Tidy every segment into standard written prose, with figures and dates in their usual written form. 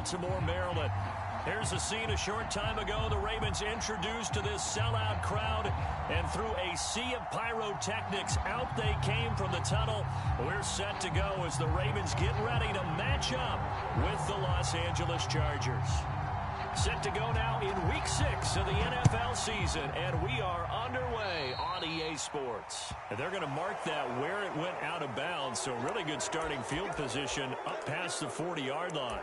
Baltimore, Maryland. Here's a scene a short time ago. The Ravens introduced to this sellout crowd, and through a sea of pyrotechnics, out they came from the tunnel. We're set to go as the Ravens get ready to match up with the Los Angeles Chargers. Set to go now in Week 6 of the NFL season, and we are underway on EA Sports. And they're going to mark that where it went out of bounds, so really good starting field position up past the 40-yard line.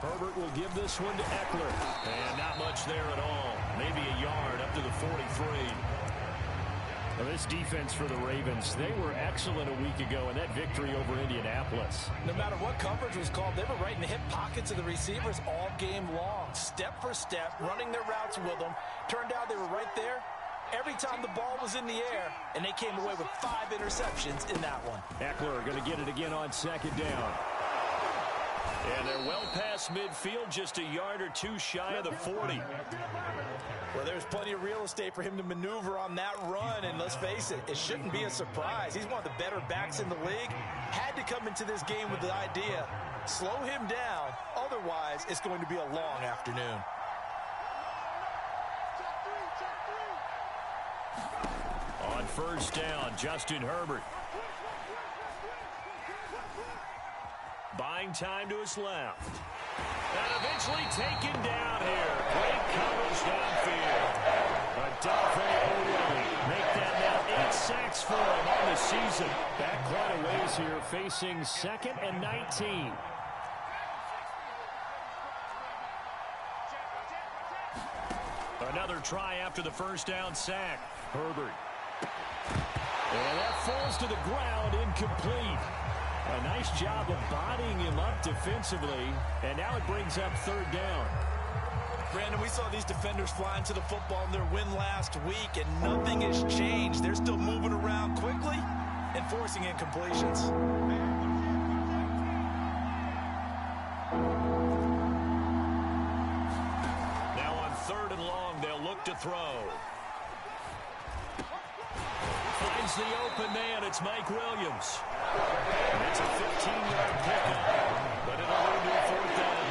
Herbert will give this one to Eckler. And not much there at all. Maybe a yard up to the 43. Now this defense for the Ravens, they were excellent a week ago in that victory over Indianapolis. No matter what coverage was called, they were right in the hip pockets of the receivers all game long. Step for step, running their routes with them. Turned out they were right there every time the ball was in the air, and they came away with 5 interceptions in that one. Eckler going to get it again on second down. And they're well past midfield, just a yard or two shy of the 40. Well, there's plenty of real estate for him to maneuver on that run, and let's face it, it shouldn't be a surprise. He's one of the better backs in the league. Had to come into this game with the idea, slow him down, otherwise it's going to be a long afternoon. On first down, Justin Herbert. Buying time to his left. And eventually taken down here. Great coverage downfield. Adolphe O'Reilly make that now 8 sacks for him on the season. Back quite a ways here, facing 2nd and 19. Another try after the first down sack. Herbert. And that falls to the ground, incomplete. A nice job of bodying him up defensively, and now it brings up 3rd down. Brandon, we saw these defenders flying to the football in their win last week, and nothing has changed. They're still moving around quickly and forcing incompletions. Now on 3rd and long, they'll look to throw. Finds the open man. It's Mike Williams. And it's a 15-yard pickup, but it'll lead to a 4th down.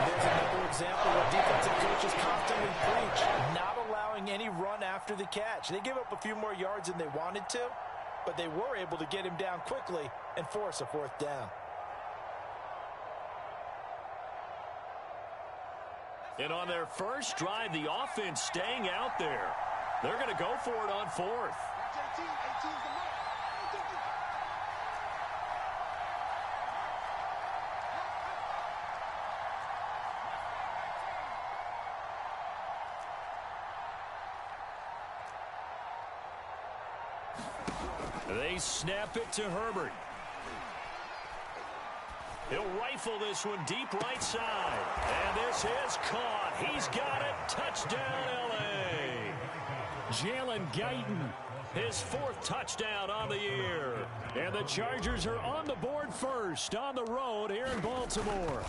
There's another example where defensive coaches constantly preach, not allowing any run after the catch. They gave up a few more yards than they wanted to, but they were able to get him down quickly and force a 4th down. And on their first drive, the offense staying out there. They're going to go for it on 4th. They snap it to Herbert. He'll rifle this one deep right side. And this is caught. He's got it. Touchdown, L.A. Jalen Guyton, his 4th touchdown on the year. And the Chargers are on the board first on the road here in Baltimore.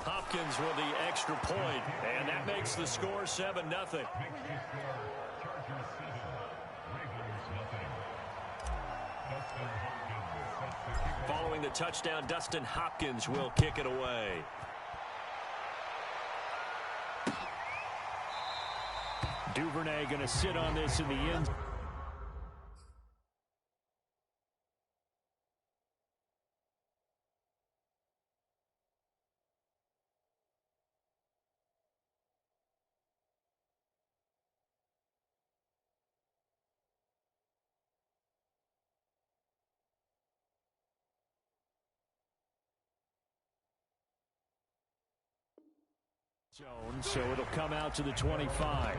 Hopkins with the extra point, and that makes the score 7-0. Following the touchdown, Dustin Hopkins will kick it away. Duvernay going to sit on this in the end. Zone, so it'll come out to the 25.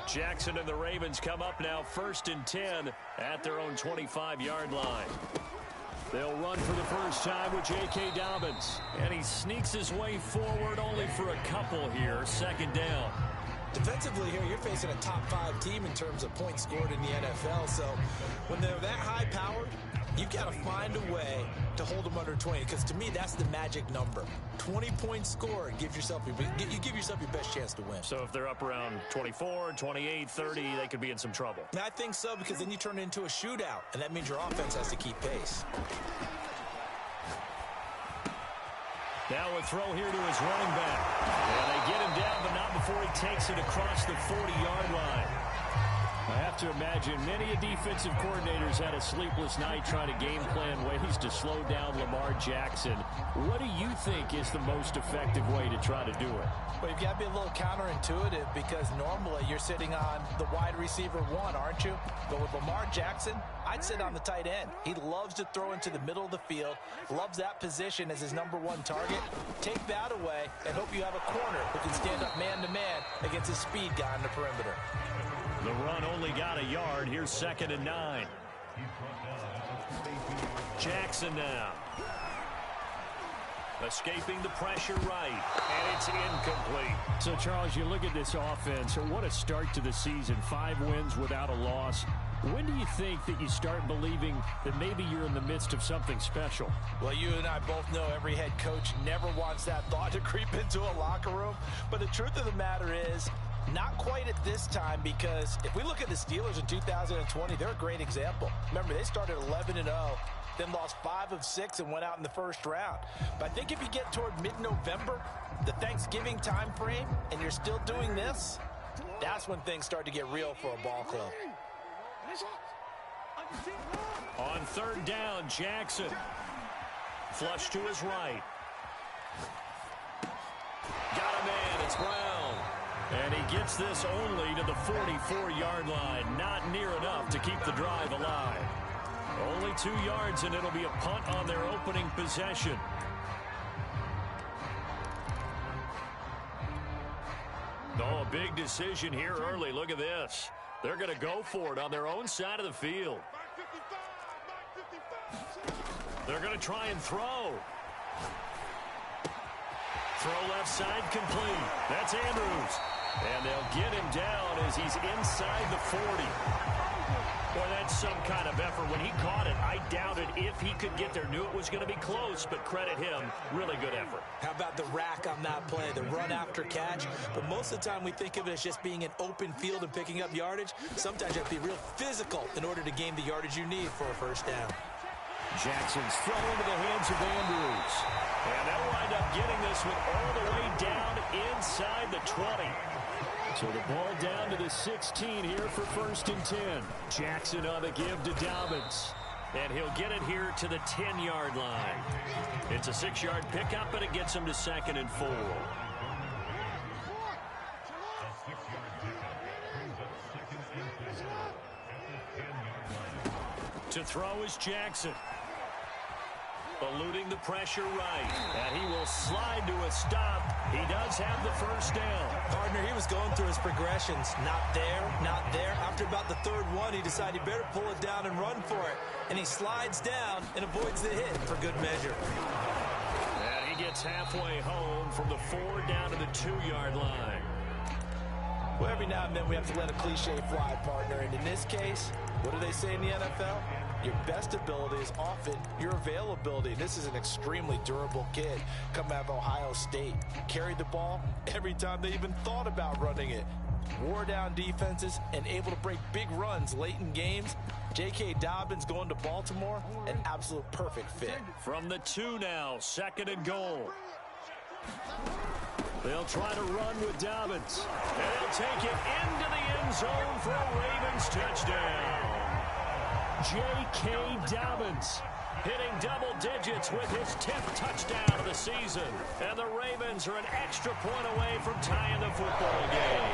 Jackson and the Ravens come up now 1st and 10 at their own 25-yard line. They'll run for the first time with J.K. Dobbins. And he sneaks his way forward only for a couple here. 2nd down. Defensively here, you're facing a top 5 team in terms of points scored in the NFL. So when they're that high-powered, you've got to find a way to hold them under 20, because to me, that's the magic number. 20 points scored, you give yourself your best chance to win. So if they're up around 24, 28, 30, they could be in some trouble. And I think so, because then you turn it into a shootout, and that means your offense has to keep pace. Now a throw here to his running back. And they get him down, but not before he takes it across the 40-yard line. I have to imagine many defensive coordinators had a sleepless night trying to game plan ways to slow down Lamar Jackson. What do you think is the most effective way to try to do it? Well, you've got to be a little counterintuitive, because normally you're sitting on the wide receiver 1, aren't you? But with Lamar Jackson, I'd sit on the tight end. He loves to throw into the middle of the field, loves that position as his #1 target. Take that away and hope you have a corner who can stand up man-to-man against a speed guy on the perimeter. The run only got a yard. Here's 2nd and 9. Jackson now. Escaping the pressure right. And it's incomplete. So, Charles, you look at this offense. What a start to the season. 5 wins without a loss. When do you think that you start believing that maybe you're in the midst of something special? Well, you and I both know every head coach never wants that thought to creep into a locker room. But the truth of the matter is, not quite at this time, because if we look at the Steelers in 2020, they're a great example. Remember, they started 11-0, then lost 5 of 6 and went out in the first round. But I think if you get toward mid-November, the Thanksgiving time frame, and you're still doing this, that's when things start to get real for a ball club. On 3rd down, Jackson. Flush to his right. Got a man, it's Brown. And he gets this only to the 44-yard line. Not near enough to keep the drive alive. Only 2 yards, and it'll be a punt on their opening possession. Oh, a big decision here early. Look at this. They're going to go for it on their own side of the field. They're going to try and throw. Throw left side complete. That's Andrews. And they'll get him down as he's inside the 40. Boy, that's some kind of effort. When he caught it, I doubted if he could get there. Knew it was going to be close, but credit him. Really good effort. How about the rack on that play, the run after catch? But most of the time we think of it as just being an open field and picking up yardage. Sometimes you have to be real physical in order to gain the yardage you need for a first down. Jackson's throw into the hands of Andrews. And they'll wind up getting this one all the way down inside the 20. So the ball down to the 16 here for 1st and 10. Jackson on the give to Dobbins. And he'll get it here to the 10-yard line. It's a 6-yard pickup, and it gets him to 2nd and 4. To throw is Jackson. Eluding the pressure right. And he will slide to a stop. He does have the first down. Partner, he was going through his progressions. Not there, not there. After about the 3rd one, he decided he better pull it down and run for it. And he slides down and avoids the hit for good measure. And he gets halfway home from the 4 down to the 2-yard line. Well, every now and then we have to let a cliche fly, partner. And in this case, what do they say in the NFL? Your best ability is often your availability. This is an extremely durable kid coming out of Ohio State. Carried the ball every time they even thought about running it. Wore down defenses and able to break big runs late in games. J.K. Dobbins going to Baltimore, an absolute perfect fit. From the 2 now, 2nd and goal. They'll try to run with Dobbins. And they'll take it into the end zone for a Ravens touchdown. J.K. Dobbins hitting double digits with his 10th touchdown of the season. And the Ravens are an extra point away from tying the football game.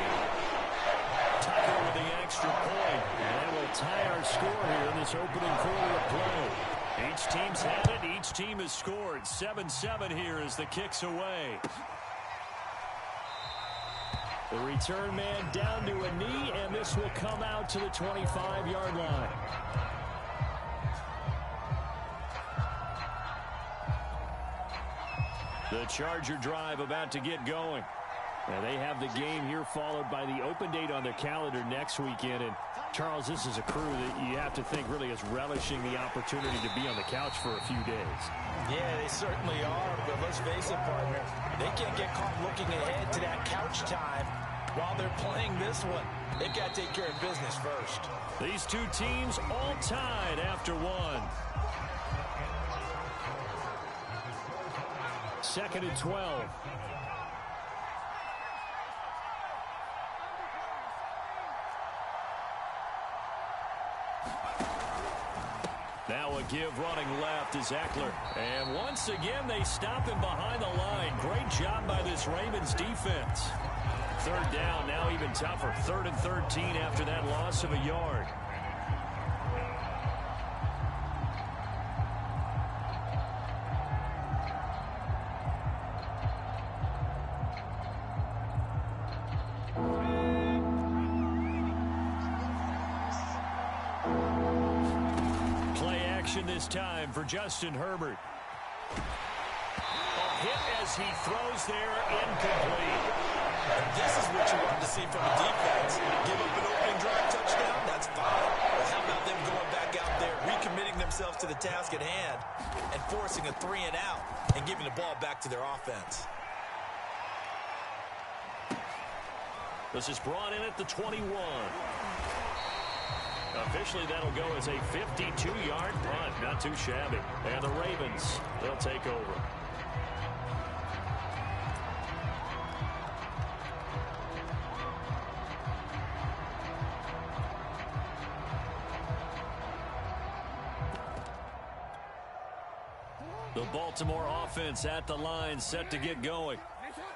Tucker with the extra point. And we'll tie our score here in this opening quarter of play. Each team's had it. Each team has scored. 7-7 here as the kick's away. The return man down to a knee, and This will come out to the 25-yard line. The Charger drive about to get going. Now they have the game here followed by the open date on their calendar next weekend. And Charles, this is a crew that you have to think really is relishing the opportunity to be on the couch for a few days. Yeah, they certainly are, but let's face it, partner. They can't get caught looking ahead to that couch time while they're playing this one. They've got to take care of business first. These two teams all tied after one. 2nd and 12. Now a give running left is Eckler. And once again, they stop him behind the line. Great job by this Ravens defense. 3rd down, now even tougher. 3rd and 13 after that loss of a yard. This time for Justin Herbert. A hit as he throws there, incomplete. This is what you want to see from a defense. Give up an opening drive touchdown, that's fine. But how about them going back out there, recommitting themselves to the task at hand, and forcing a 3 and out, and giving the ball back to their offense. This is brought in at the 21. Officially, that'll go as a 52-yard punt. Not too shabby. And the Ravens, they'll take over. The Baltimore offense at the line, set to get going.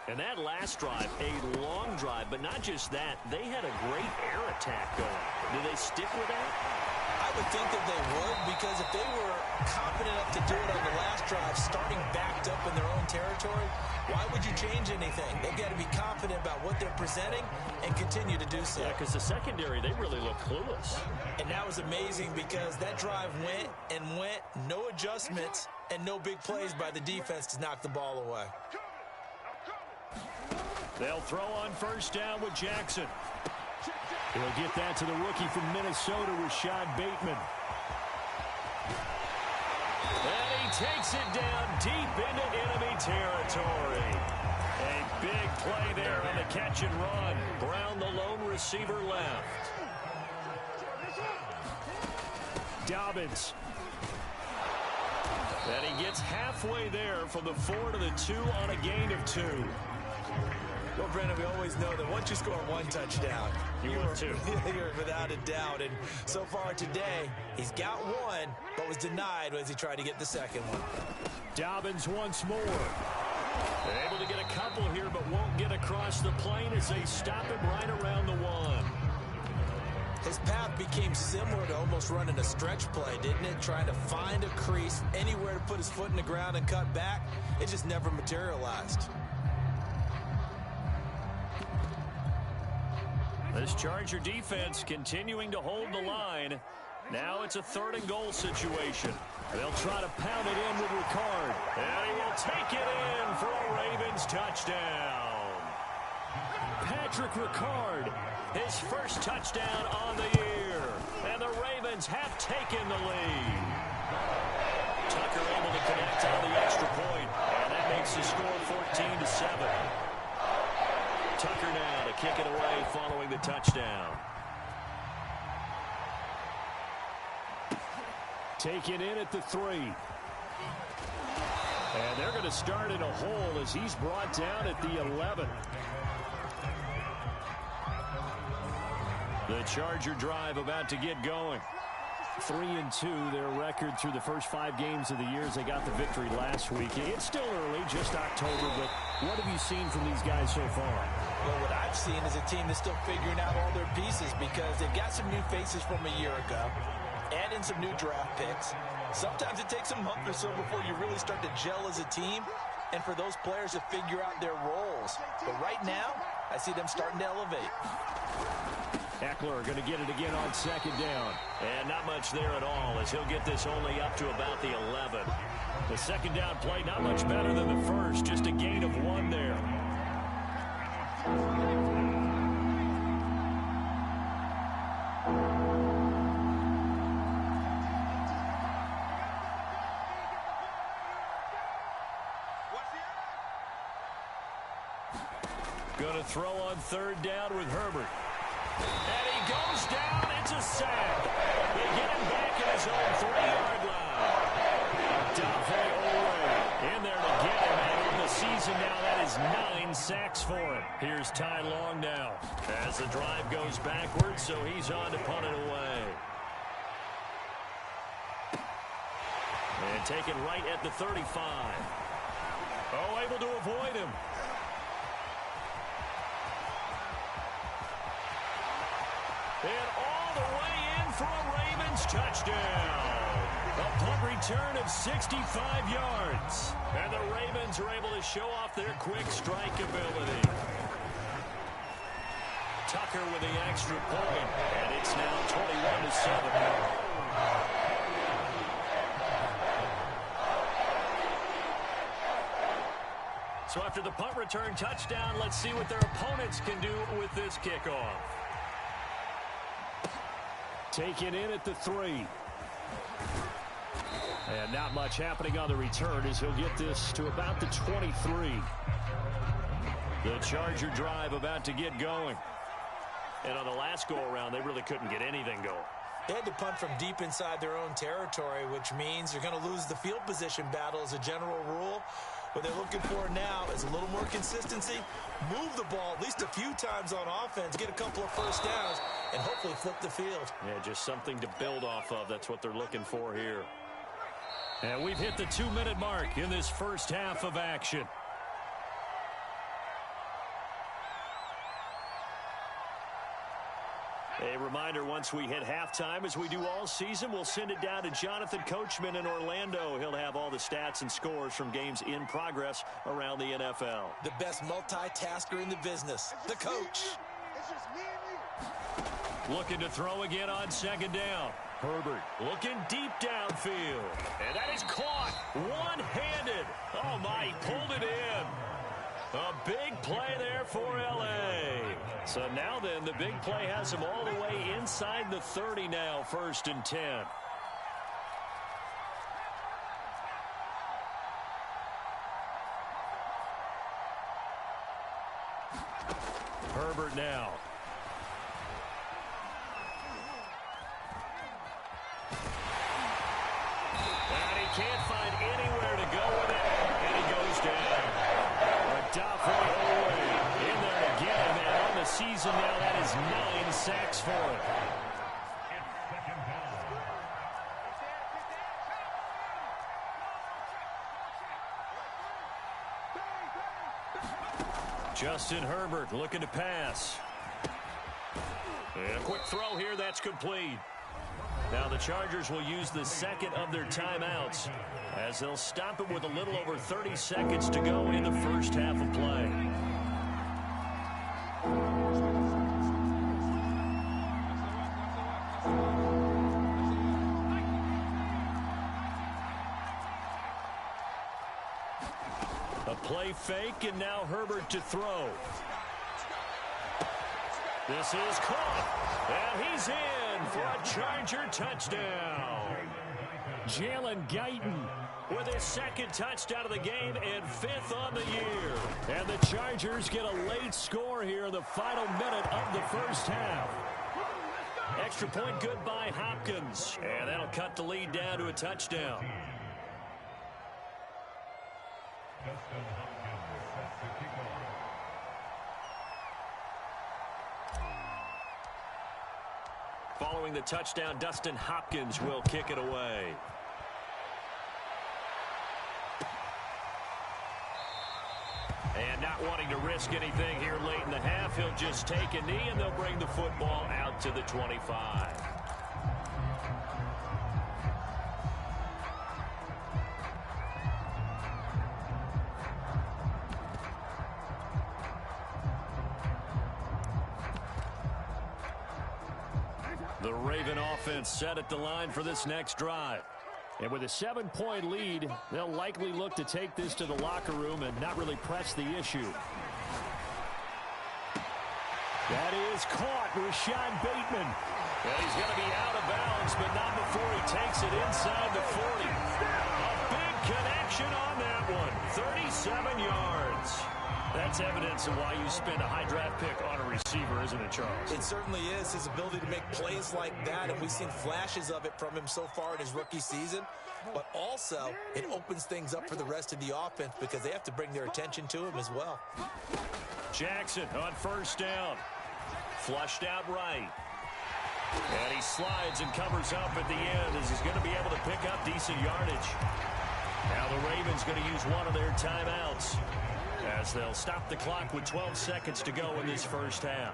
And that last drive, a long drive, but not just that. They had a great air attack going. Do they stick with that? I would think that they would, because if they were confident enough to do it on the last drive, starting backed up in their own territory, why would you change anything? They've got to be confident about what they're presenting and continue to do so. Yeah, because the secondary, they really look clueless. And that was amazing because that drive went and went, no adjustments, and no big plays by the defense to knock the ball away. They'll throw on 1st down with Jackson. He'll get that to the rookie from Minnesota, Rashad Bateman. And he takes it down deep into enemy territory. A big play there on the catch and run. Brown, the lone receiver, left. Dobbins. And he gets halfway there from the 4 to the 2 on a gain of 2. Well, Brendan, we always know that once you score 1 touchdown, you are 2. You're without a doubt. And so far today, he's got 1, but was denied as he tried to get the second one. Dobbins once more. Able to get a couple here, but won't get across the plane as they stop him right around the 1. His path became similar to almost running a stretch play, didn't it? Trying to find a crease, anywhere to put his foot in the ground and cut back. It just never materialized. This Charger defense continuing to hold the line. Now it's a 3rd and goal situation. They'll try to pound it in with Ricard. And he will take it in for a Ravens touchdown. Patrick Ricard, his first touchdown on the year. And the Ravens have taken the lead. Tucker able to connect on the extra point. And that makes the score 14-7. Tucker now to kick it away following the touchdown. Taken in at the 3. And they're going to start in a hole as he's brought down at the 11. The Charger drive about to get going. 3-2, their record through the first 5 games of the year as they got the victory last week. It's still early, just October, but what have you seen from these guys so far? Well, what I've seen is a team that's still figuring out all their pieces because they've got some new faces from a year ago, add in some new draft picks. Sometimes it takes a month or so before you really start to gel as a team and for those players to figure out their roles. But right now, I see them starting to elevate. Eckler going to get it again on second down. And not much there at all, as he'll get this only up to about the 11. The second down play not much better than the first, just a gain of 1 there. Going to throw on third down with Herbert. And he goes down. It's a sack. They get him back at his own 3-yard line. In there to get him. And in the season now, that is 9 sacks for him. Here's Ty Long now as the drive goes backwards, so he's on to punt it away. And taken right at the 35. Oh, able to avoid him. And all the way in for a Ravens touchdown. A punt return of 65 yards. And the Ravens are able to show off their quick strike ability. Tucker with the extra point. And it's now 21-7. So after the punt return touchdown, let's see what their opponents can do with this kickoff. Taken in at the 3. And not much happening on the return as he'll get this to about the 23. The Charger drive about to get going. And on the last go-around, they really couldn't get anything going. They had to punt from deep inside their own territory, which means they're going to lose the field position battle as a general rule. What they're looking for now is a little more consistency, move the ball at least a few times on offense, get a couple of first downs, and hopefully flip the field. Yeah, just something to build off of. That's what they're looking for here. And we've hit the 2-minute mark in this first half of action. A reminder, once we hit halftime, as we do all season, we'll send it down to Jonathan Coachman in Orlando. He'll have all the stats and scores from games in progress around the NFL. The best multitasker in the business, the coach. Looking to throw again on second down. Herbert looking deep downfield. And that is caught one-handed. Oh, my, he pulled it in. A big play there for L.A. So now then, the big play has him all the way inside the 30 now, 1st and 10. Herbert now. And he can't find anywhere to go with it, and he goes down. In there to get him, and on the season now, that is 9 sacks for him. Justin Herbert looking to pass. And a quick throw here, that's complete. Now the Chargers will use the second of their timeouts as they'll stop it with a little over 30 seconds to go in the first half of play. A play fake, and now Herbert to throw. This is caught, and he's in for a Charger touchdown. Jalen Guyton with his second touchdown of the game and 5th on the year. And the Chargers get a late score here in the final minute of the first half. Extra point good by Hopkins, and that'll cut the lead down to a touchdown. Following the touchdown, Dustin Hopkins will kick it away. And not wanting to risk anything here late in the half, he'll just take a knee, and they'll bring the football out to the 25. The Raven offense set at the line for this next drive. And with a 7-point lead, they'll likely look to take this to the locker room and not really press the issue. That is caught, Rashad Bateman. And he's going to be out of bounds, but not before he takes it inside the 40. A big connection on that one. 37 yards. That's evidence of why you spend a high draft pick on a receiver, isn't it, Charles? It certainly is. His ability to make plays like that, and we've seen flashes of it from him so far in his rookie season. But also, it opens things up for the rest of the offense because they have to bring their attention to him as well. Jackson on first down. Flushed out right. And he slides and covers up at the end as he's going to be able to pick up decent yardage. Now the Ravens going to use one of their timeouts as they'll stop the clock with 12 seconds to go in this first half.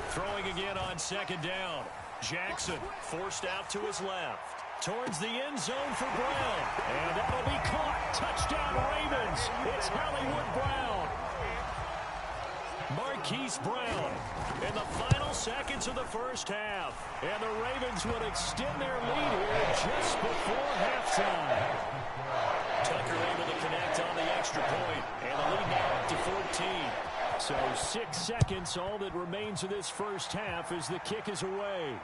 Throwing again on second down. Jackson forced out to his left. Towards the end zone for Brown. And that'll be caught. Touchdown Ravens. It's Hollywood Brown. Marquise Brown in the final seconds of the first half. And the Ravens would extend their lead here just before halftime. Tucker able to connect on the extra point, and the lead now up to 14. So 6 seconds, all that remains of this first half as the kick is away.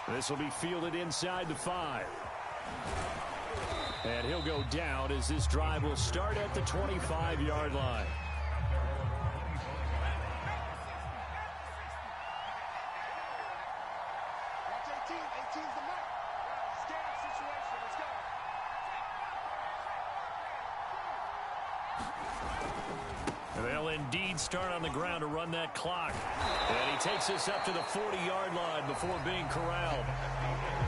This will be fielded inside the 5. And he'll go down as this drive will start at the 25-yard line. They'll indeed start on the ground to run that clock. And he takes us up to the 40-yard line before being corralled.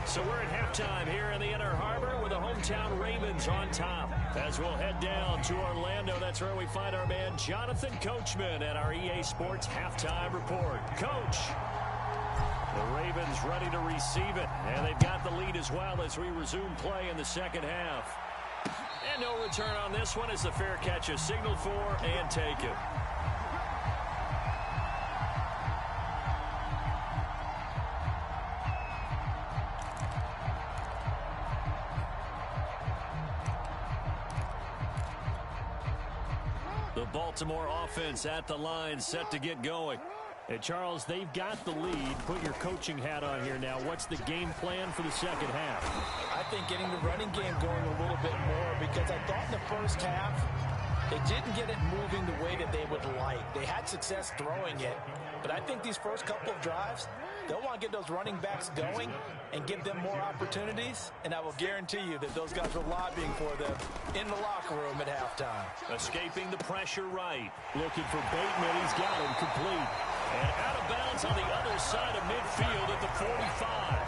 So we're at halftime here in the Inner Harbor with the hometown Ravens on top. As we'll head down to Orlando, that's where we find our man Jonathan Coachman at our EA Sports Halftime Report. Coach, the Ravens ready to receive it. And they've got the lead as well as we resume play in the second half. And no return on this one as the fair catch is signaled for and taken. The Baltimore offense at the line set to get going. And Charles, they've got the lead. Put your coaching hat on here now. What's the game plan for the second half? I think getting the running game going a little bit more because I thought in the first half they didn't get it moving the way that they would like. They had success throwing it, but I think these first couple of drives, they'll want to get those running backs going and give them more opportunities, and I will guarantee you that those guys were lobbying for them in the locker room at halftime. Escaping the pressure right. Looking for Bateman. He's got him complete. And out of bounds on the other side of midfield at the 45.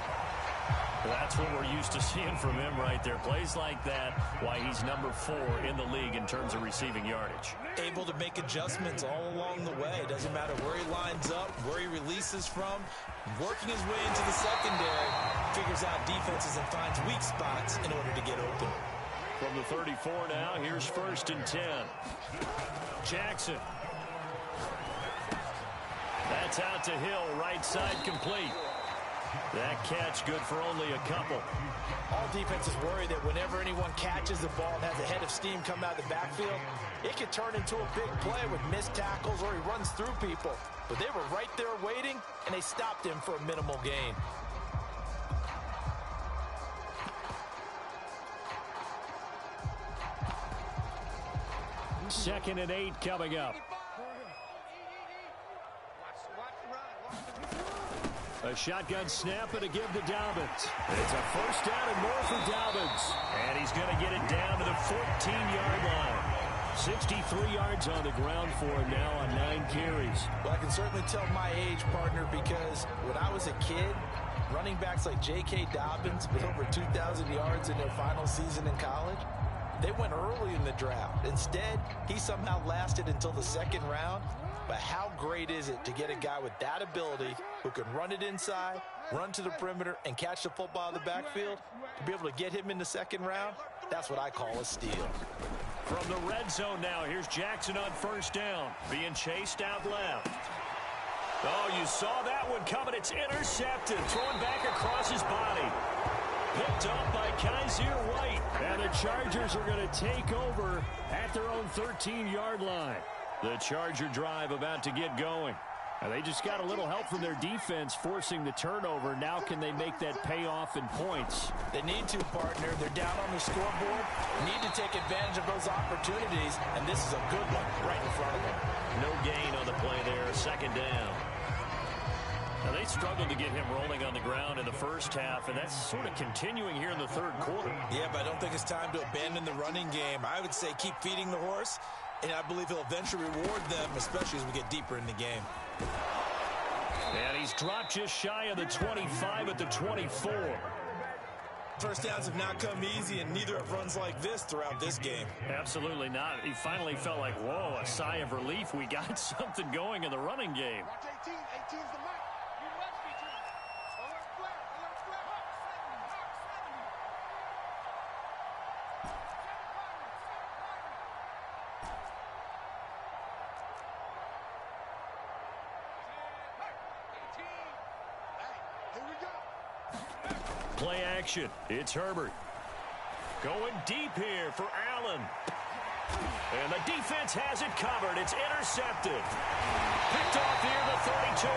That's what we're used to seeing from him right there. Plays like that, why he's number 4 in the league in terms of receiving yardage. Able to make adjustments all along the way. Doesn't matter where he lines up, where he releases from. Working his way into the secondary, figures out defenses and finds weak spots in order to get open. From the 34 now, here's 1st and 10. Jackson. That's out to Hill, right side complete. That catch good for only a couple. All defenses worry that whenever anyone catches the ball and has a head of steam come out of the backfield, it could turn into a big play with missed tackles or he runs through people. But they were right there waiting, and they stopped him for a minimal gain. Second and 8 coming up. A shotgun snap and a give to Dobbins. It's a first down and more for Dobbins. And he's going to get it down to the 14-yard line. 63 yards on the ground for him now on 9 carries. Well, I can certainly tell my age, partner, because when I was a kid, running backs like J.K. Dobbins with over 2,000 yards in their final season in college, they went early in the draft. Instead, he somehow lasted until the second round. But how great is it to get a guy with that ability who can run it inside, run to the perimeter, and catch the football in the backfield? To be able to get him in the second round, that's what I call a steal. From the red zone now, here's Jackson on first down, being chased out left. Oh, you saw that one coming. It's intercepted. Thrown back across his body. Picked up by Kaiser White. And the Chargers are going to take over at their own 13-yard line. The Charger drive about to get going. And they just got a little help from their defense forcing the turnover. Now can they make that pay off in points? They need to, partner. They're down on the scoreboard. Need to take advantage of those opportunities. And this is a good one right in front of them. No gain on the play there. Second down. Now, they struggled to get him rolling on the ground in the first half, and that's sort of continuing here in the third quarter. Yeah, but I don't think it's time to abandon the running game. I would say keep feeding the horse, and I believe he'll eventually reward them, especially as we get deeper in the game. And he's dropped just shy of the 25 at the 24. First downs have not come easy, and neither have runs like this throughout this game. Absolutely not. He finally felt like, whoa, a sigh of relief. We got something going in the running game. Watch 18. 18's the mark. You must be true. Alert flare. Alert flare. Hawk 70. 18. Hey, here we go. Play action. It's Herbert. Going deep here for Allen. And the defense has it covered. It's intercepted. Picked off near the 32.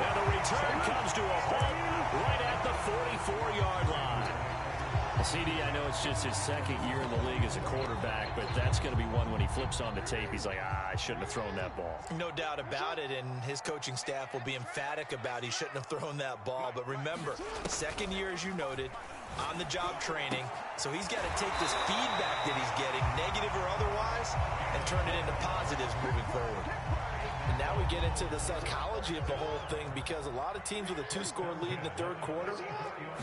And the return comes to a halt right at the 44-yard line. CD, I know it's just his second year in the league as a quarterback, but that's going to be one when he flips on the tape. He's like, I shouldn't have thrown that ball. No doubt about it, and his coaching staff will be emphatic about he shouldn't have thrown that ball. But remember, second year, as you noted, on-the-job training, so he's got to take this feedback that he's getting, negative or otherwise, and turn it into positives moving forward. And now we get into the psychology of the whole thing, because a lot of teams with a two-score lead in the third quarter,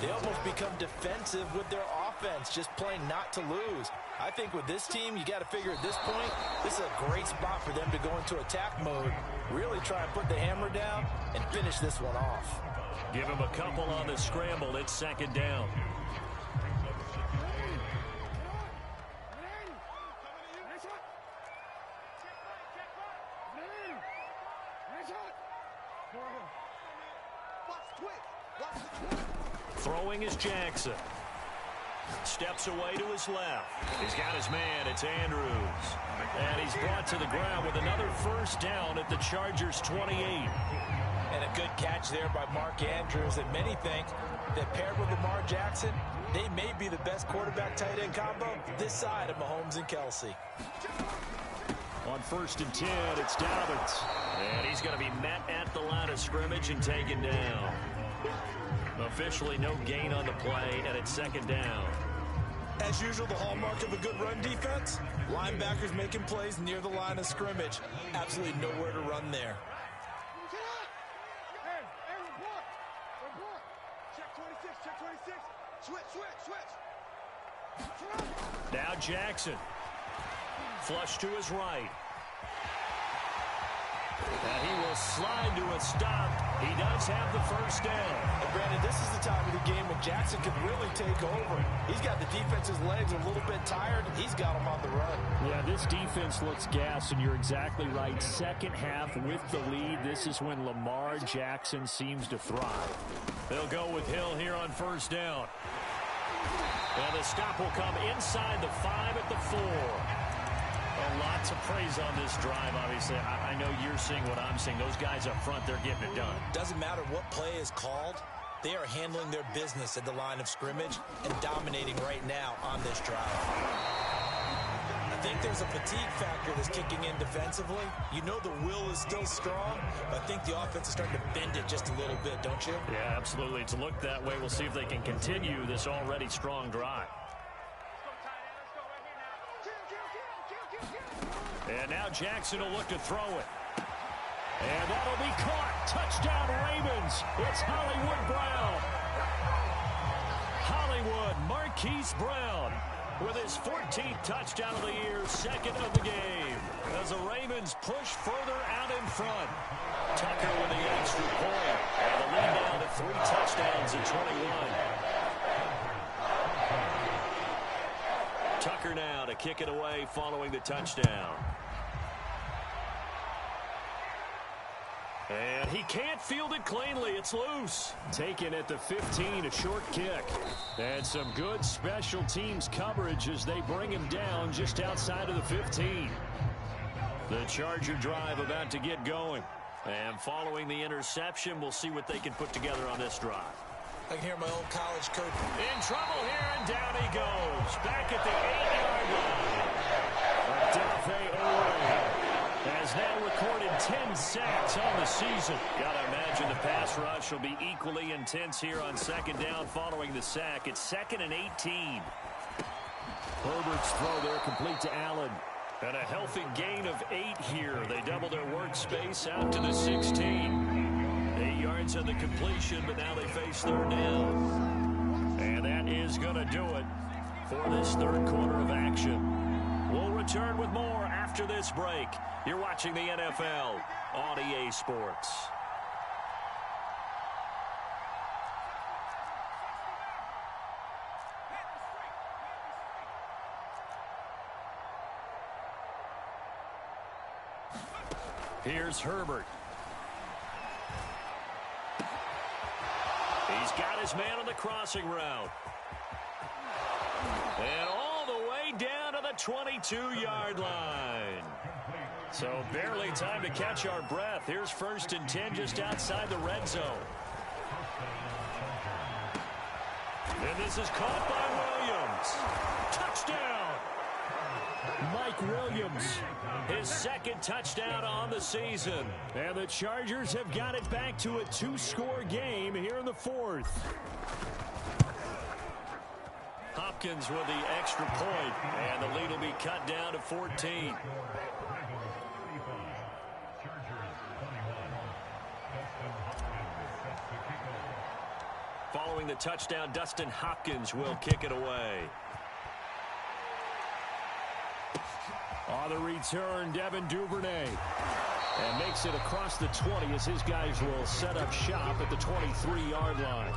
they almost become defensive with their offense, just playing not to lose. I think with this team, you got to figure at this point, this is a great spot for them to go into attack mode, really try and put the hammer down and finish this one off. Give him a couple on the scramble. It's second down. Throwing is Jackson. Steps away to his left. He's got his man. It's Andrews. And he's brought to the ground with another first down at the Chargers' 28. And a good catch there by Mark Andrews. And many think that paired with Lamar Jackson, they may be the best quarterback-tight end combo this side of Mahomes and Kelsey. On 1st and 10, it's Dobbins. And he's going to be met at the line of scrimmage and taken down. Officially no gain on the play, and it's second down. As usual, the hallmark of a good run defense, linebackers making plays near the line of scrimmage. Absolutely nowhere to run there. Hey, report. Report. Check 26. Check 26. Switch. Now Jackson. Flush to his right. And he will slide to a stop. He does have the first down. And Brandon, this is the time of the game when Jackson can really take over. He's got the defense's legs a little bit tired. He's got them on the run. Yeah, this defense looks gassed, and you're exactly right. Second half with the lead, this is when Lamar Jackson seems to thrive. They'll go with Hill here on first down. And the stop will come inside the 5 at the 4. Lots of praise on this drive, obviously. I know you're seeing what I'm seeing. Those guys up front, they're getting it done. Doesn't matter what play is called. They are handling their business at the line of scrimmage and dominating right now on this drive. I think there's a fatigue factor that's kicking in defensively. You know the will is still strong, but I think the offense is starting to bend it just a little bit, don't you? Yeah, absolutely. It's looked that way. We'll see if they can continue this already strong drive. And now Jackson will look to throw it. And that'll be caught. Touchdown, Ravens. It's Hollywood Brown. Hollywood Marquise Brown with his 14th touchdown of the year, second of the game, as the Ravens push further out in front. Tucker with the extra point. And the lead down to 3 touchdowns at 21. Tucker now to kick it away following the touchdown. And he can't field it cleanly. It's loose. Taken at the 15, a short kick. And some good special teams coverage as they bring him down just outside of the 15. The Charger drive about to get going. And following the interception, we'll see what they can put together on this drive. I can hear my old college coach. In trouble here, and down he goes. Back at the 8-yard line. Odafe Oweh has now recorded 10 sacks on the season. Gotta imagine the pass rush will be equally intense here on second down following the sack. It's 2nd and 18. Herbert's throw there complete to Allen. And a healthy gain of 8 here. They double their workspace out to the 16. 8 yards on the completion, but now they face third down. And that is going to do it for this third quarter of action. We'll return with more after this break. You're watching the NFL on EA Sports. Here's Herbert. He's got his man on the crossing route. And all the way down to the 22-yard line. So barely time to catch our breath. Here's 1st and 10 just outside the red zone. And this is caught by Williams. Touchdown! Mike Williams, his 2nd touchdown on the season. And the Chargers have got it back to a 2-score game here in the 4th. Hopkins with the extra point, and the lead will be cut down to 14. Following the touchdown, Dustin Hopkins will kick it away. On the return, Devin Duvernay. And makes it across the 20 as his guys will set up shop at the 23-yard line.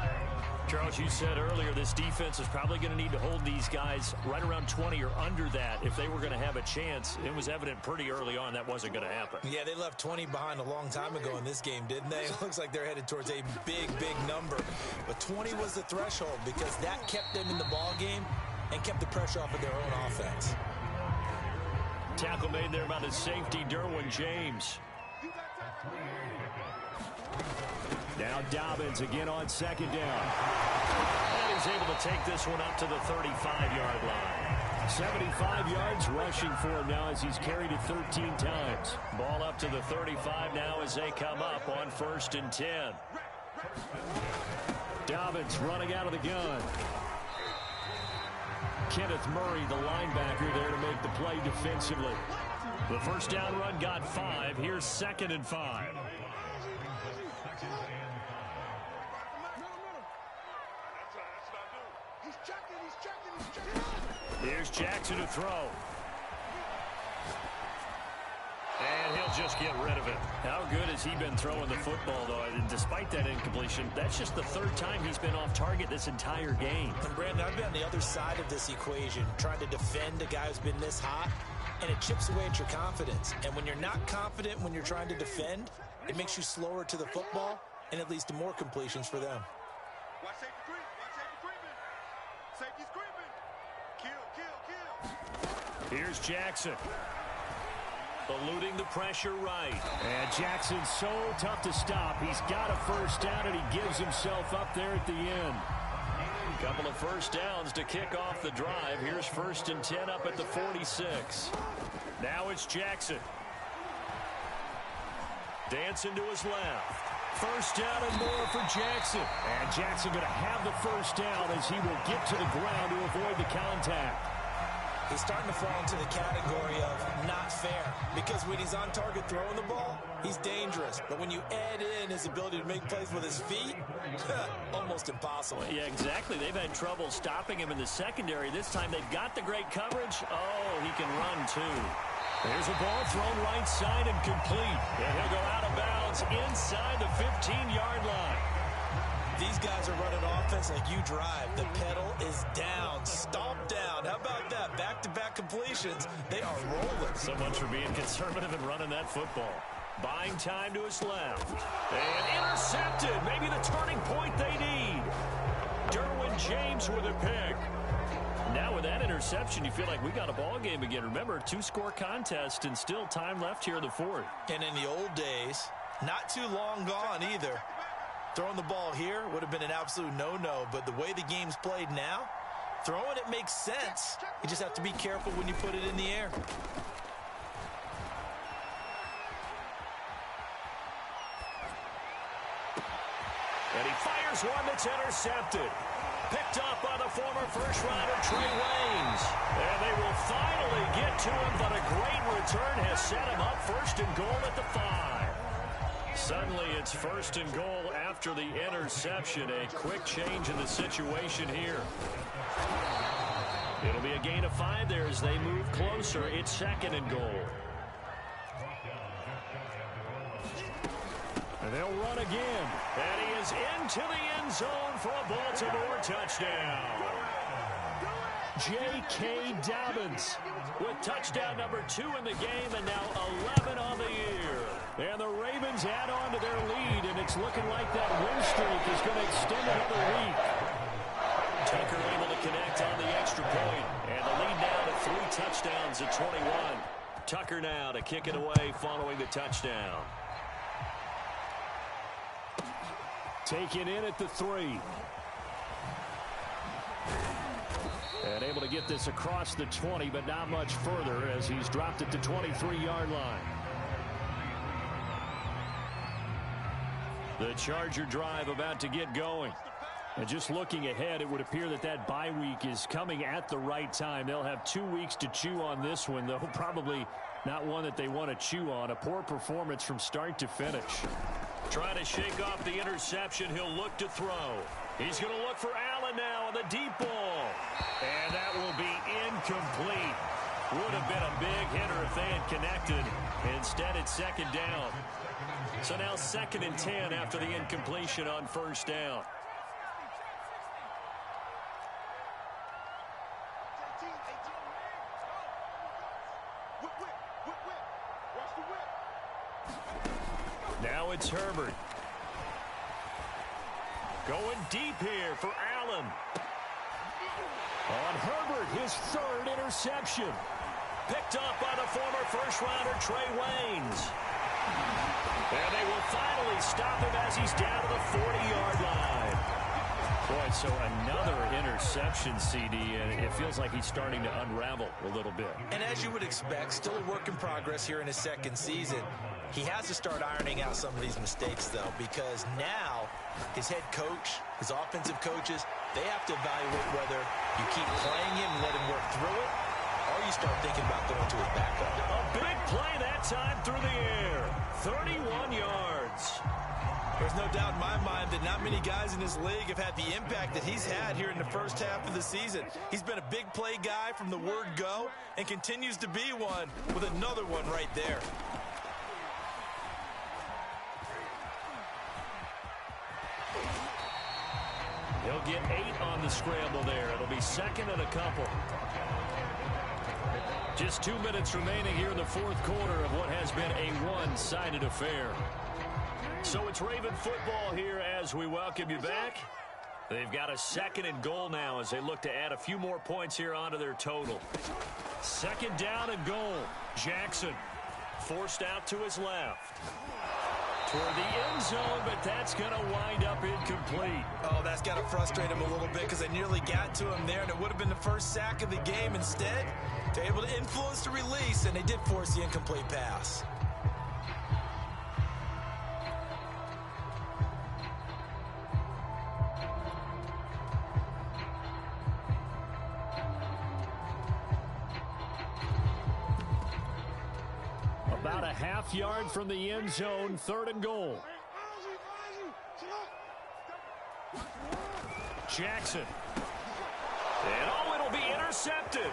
Charles, you said earlier this defense is probably going to need to hold these guys right around 20 or under that if they were going to have a chance. It was evident pretty early on that wasn't going to happen. Yeah, they left 20 behind a long time ago in this game, didn't they? It looks like they're headed towards a big, big number. But 20 was the threshold because that kept them in the ball game and kept the pressure off of their own offense. Tackle made there by the safety, Derwin James. Now Dobbins again on 2nd down. And he's able to take this one up to the 35-yard line. 75 yards rushing for him now as he's carried it 13 times. Ball up to the 35 now as they come up on 1st and 10. Dobbins running out of the gun. Kenneth Murray, the linebacker, there to make the play defensively. The first down run got 5. Here's 2nd and 5. Here's Jackson to throw. And he'll just get rid of it. How good has he been throwing the football, though? And despite that incompletion, that's just the 3rd time he's been off target this entire game. And Brandon, I've been on the other side of this equation, trying to defend a guy who's been this hot, and it chips away at your confidence. And when you're not confident when you're trying to defend, it makes you slower to the football, and it leads to more completions for them. Watch safety creep. Watch safety creeping. Safety's creeping. Kill. Here's Jackson. Eluding the pressure right. And Jackson's so tough to stop. He's got a first down, and he gives himself up there at the end. A couple of first downs to kick off the drive. Here's 1st and 10 up at the 46. Now it's Jackson. Dancing to his left. First down and more for Jackson. And Jackson going to have the first down as he will get to the ground to avoid the contact. He's starting to fall into the category of not fair, because when he's on target throwing the ball, he's dangerous. But when you add in his ability to make plays with his feet, almost impossible. Yeah, exactly. They've had trouble stopping him in the secondary. This time they've got the great coverage. Oh, he can run too. There's a ball thrown right side and complete. And he'll go out of bounds inside the 15-yard line. These guys are running offense like you drive. The pedal is down, stomp down. How about that? Back-to-back completions. They are rolling. So much for being conservative and running that football. Buying time to his left. And intercepted. Maybe the turning point they need. Derwin James with a pick. Now with that interception, you feel like we got a ball game again. Remember, 2-score contest and still time left here in the fourth. And in the old days, not too long gone either. Throwing the ball here would have been an absolute no-no, but the way the game's played now, throwing it makes sense. You just have to be careful when you put it in the air. And he fires one that's intercepted. Picked up by the former first-rounder, Trey Waynes. And they will finally get to him, but a great return has set him up first and goal at the 5. Suddenly it's first and goal after the interception. A quick change in the situation here. It'll be a gain of 5 there as they move closer. It's second and goal. And they'll run again. And he is into the end zone for a Baltimore touchdown. J.K. Dobbins with touchdown number 2 in the game and now 11 on the year. And the Ravens add on to their lead, and it's looking like that win streak is going to extend another week. Tucker able to connect on the extra point. And the lead now to 3 touchdowns at 21. Tucker now to kick it away following the touchdown. Taken in at the 3. And able to get this across the 20, but not much further as he's dropped at the 23-yard line. The Charger drive about to get going. And just looking ahead, it would appear that that bye week is coming at the right time. They'll have 2 weeks to chew on this one, though probably not one that they want to chew on. A poor performance from start to finish. Trying to shake off the interception. He'll look to throw. He's going to look for Allen now on the deep ball. And that will be incomplete. Would have been a big hitter if they had connected. Instead, it's second down. So now 2nd and 10 after the incompletion on first down. Now it's Herbert. Going deep here for Allen. On Herbert, his 3rd interception. Picked up by the former first-rounder, Trey Waynes. And they will finally stop him as he's down to the 40-yard line. Boy, so another interception, CD, and it feels like he's starting to unravel a little bit. And as you would expect, still a work in progress here in his 2nd season. He has to start ironing out some of these mistakes, though, because now his head coach, his offensive coaches, they have to evaluate whether you keep playing him and let him work through it, or you start thinking about going to his backup. A big play that time through the air. 31 yards. There's no doubt in my mind that not many guys in this league have had the impact that he's had here in the first half of the season. He's been a big play guy from the word go and continues to be one with another one right there. He'll get 8 on the scramble there. It'll be 2nd and a couple. Just 2 minutes remaining here in the 4th quarter of what has been a one-sided affair. So it's Raven football here as we welcome you back. They've got a 2nd and goal now as they look to add a few more points here onto their total. 2nd down and goal. Jackson forced out to his left. Toward the end zone, but that's going to wind up incomplete. Oh, that's got to frustrate him a little bit because they nearly got to him there, and it would have been the first sack of the game. Instead, they're able to influence the release, and they did force the incomplete pass. About a half yard from the end zone, 3rd and goal. Jackson. And it'll be intercepted.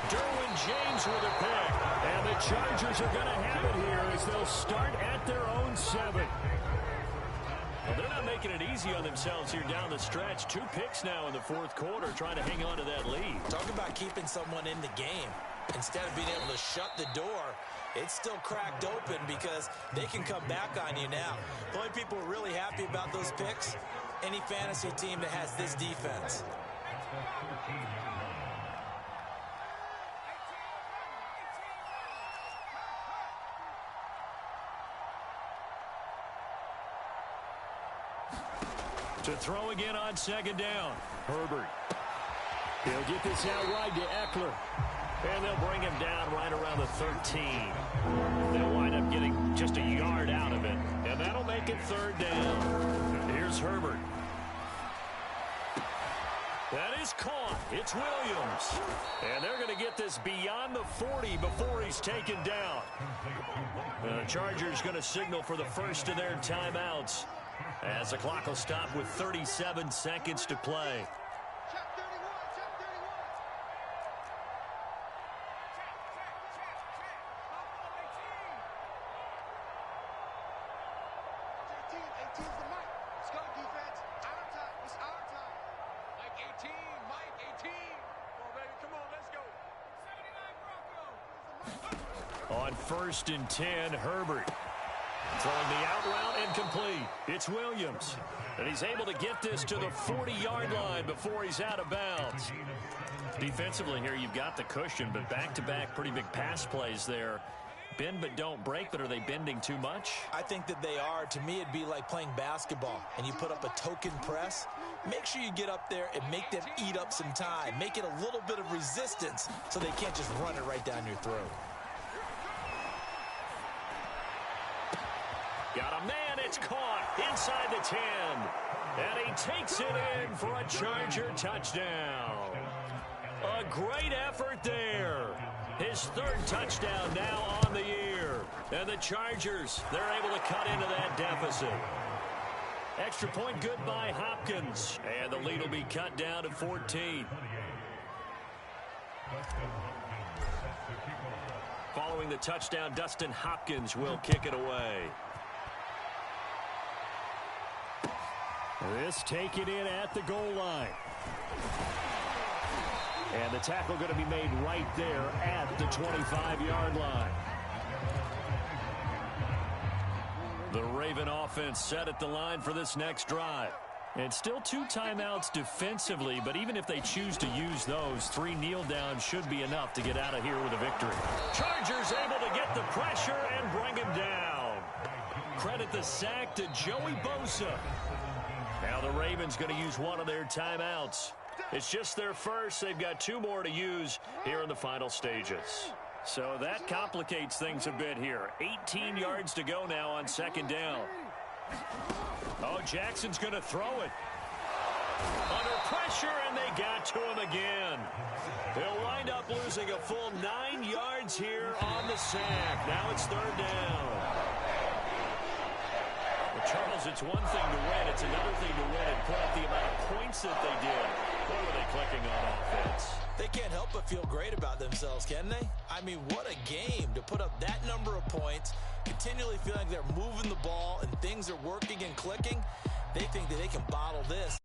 Derwin James with a pick. And the Chargers are going to have it here as they'll start at their own 7. Well, they're not making it easy on themselves here down the stretch. 2 picks now in the 4th quarter trying to hang on to that lead. Talk about keeping someone in the game. Instead of being able to shut the door, it's still cracked open because they can come back on you now. The only people who are really happy about those picks, any fantasy team that has this defense. To throw again on second down. Herbert. He'll get this out wide to Eckler. And they'll bring him down right around the 13. They'll wind up getting just a yard out of it. And that'll make it third down. Here's Herbert. That is caught. It's Williams. And they're going to get this beyond the 40 before he's taken down. The Chargers going to signal for the first of their timeouts, as the clock will stop with 37 seconds to play. On 1st and 10, Herbert. Throwing the out route incomplete. It's Williams. And he's able to get this to the 40-yard line before he's out of bounds. Defensively here, you've got the cushion, but back-to-back pretty big pass plays there. Bend but don't break, but are they bending too much? I think that they are. To me, it'd be like playing basketball, and you put up a token press. Make sure you get up there and make them eat up some time. Make it a little bit of resistance so they can't just run it right down your throat. Got a man, it's caught inside the 10. And he takes it in for a Charger touchdown. A great effort there. His third touchdown now on the year. And the Chargers, they're able to cut into that deficit. Extra point good by Hopkins. And the lead will be cut down to 14. Following the touchdown, Dustin Hopkins will kick it away. This taken in at the goal line. And the tackle going to be made right there at the 25-yard line. The Raven offense set at the line for this next drive. And still 2 timeouts defensively, but even if they choose to use those, 3 kneel downs should be enough to get out of here with a victory. Chargers able to get the pressure and bring him down. Credit the sack to Joey Bosa. Now the Ravens going to use one of their timeouts. It's just their first. They've got 2 more to use here in the final stages. So that complicates things a bit here. 18 yards to go now on second down. Oh, Jackson's going to throw it. Under pressure, and they got to him again. They'll wind up losing a full 9 yards here on the sack. Now it's third down. Charles, it's one thing to win. It's another thing to win and put up the amount of points that they did. What were they clicking on offense? They can't help but feel great about themselves, can they? I mean, what a game to put up that number of points, continually feeling like they're moving the ball and things are working and clicking. They think that they can bottle this.